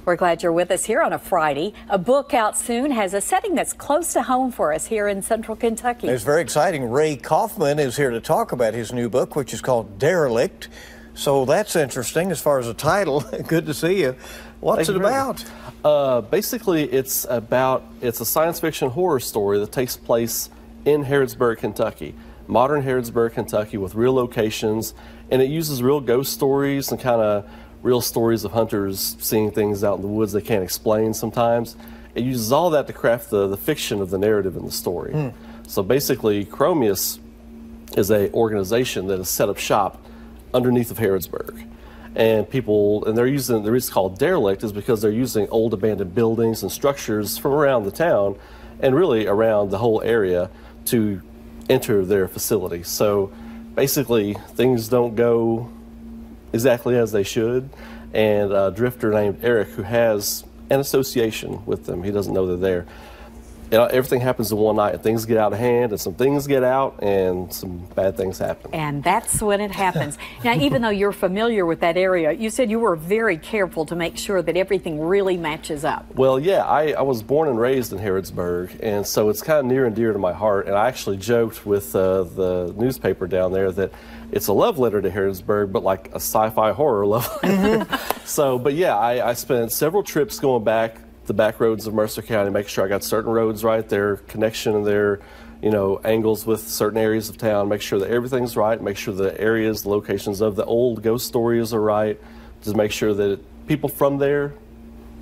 We're glad you're with us here on a Friday. A book out soon has a setting that's close to home for us here in Central Kentucky. It's very exciting. Ray Coffman is here to talk about his new book, which is called Derelict. So that's interesting as far as the title. Good to see you. What's it about? Basically, it's a science fiction horror story that takes place in Harrodsburg, Kentucky. Modern Harrodsburg, Kentucky, with real locations, and it uses real ghost stories and kind of real stories of hunters seeing things out in the woods they can't explain sometimes. It uses all that to craft the fiction of the narrative in the story. So basically, Chromius is an organization that has set up shop underneath of Harrodsburg. And the reason it's called Derelict is because they're using old abandoned buildings and structures from around the town and really around the whole area to enter their facility. So basically, things don't go exactly as they should, and a drifter named Eric, who has an association with them, he doesn't know they're there. Everything happens in one night, and things get out of hand, and some things get out, and some bad things happen. And that's when it happens. Now, even though you're familiar with that area, you said you were very careful to make sure that everything really matches up. Well, yeah, I was born and raised in Harrodsburg, and so it's kind of near and dear to my heart, and I actually joked with the newspaper down there that it's a love letter to Harrodsburg, but like a sci-fi horror love letter. So, but yeah, I spent several trips going back the back roads of Mercer County, make sure I got certain roads right, their connection and their, angles with certain areas of town, make sure that everything's right, make sure the areas, the locations of the old ghost stories are right, just make sure that people from there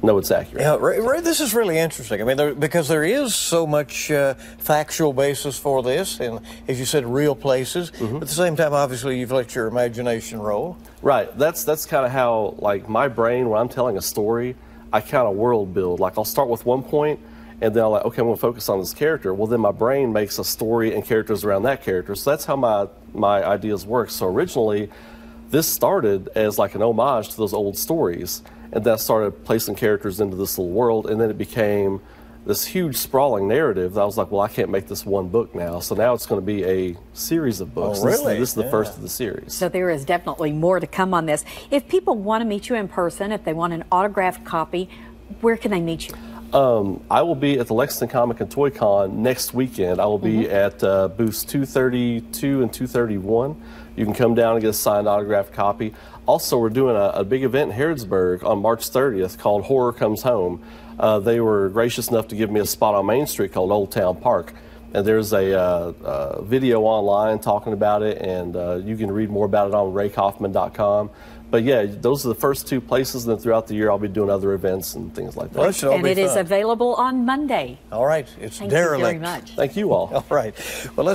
know it's accurate. Yeah, Ray, this is really interesting. I mean, because there is so much factual basis for this, and as you said, real places. But at the same time, obviously, you've let your imagination roll. Right. That's kind of how, like, my brain, when I'm telling a story, I kind of world build. Like, I'll start with one point, and then I'm like, okay, I'm going to focus on this character. Well, then my brain makes a story and characters around that character. So that's how my ideas work. So originally, this started as like an homage to those old stories, and then I started placing characters into this little world, and then it became this huge sprawling narrative that I was like, well, I can't make this one book now. So now it's going to be a series of books. Oh, really? This is the first of the series. So there is definitely more to come on this. If people want to meet you in person, if they want an autographed copy, where can they meet you? I will be at the Lexington Comic and Toy Con next weekend. I will be at booths 232 and 231. You can come down and get a signed autographed copy. Also, we're doing a big event in Harrodsburg on March 30th called Horror Comes Home. They were gracious enough to give me a spot on Main Street called Old Town Park. And there's a video online talking about it, and you can read more about it on raycoffman.com. But yeah, those are the first two places, and then throughout the year I'll be doing other events and things like that. Well, and it is available on Monday. All right, it's Thank Derelict. you very much. Thank you all. All right. Well, let's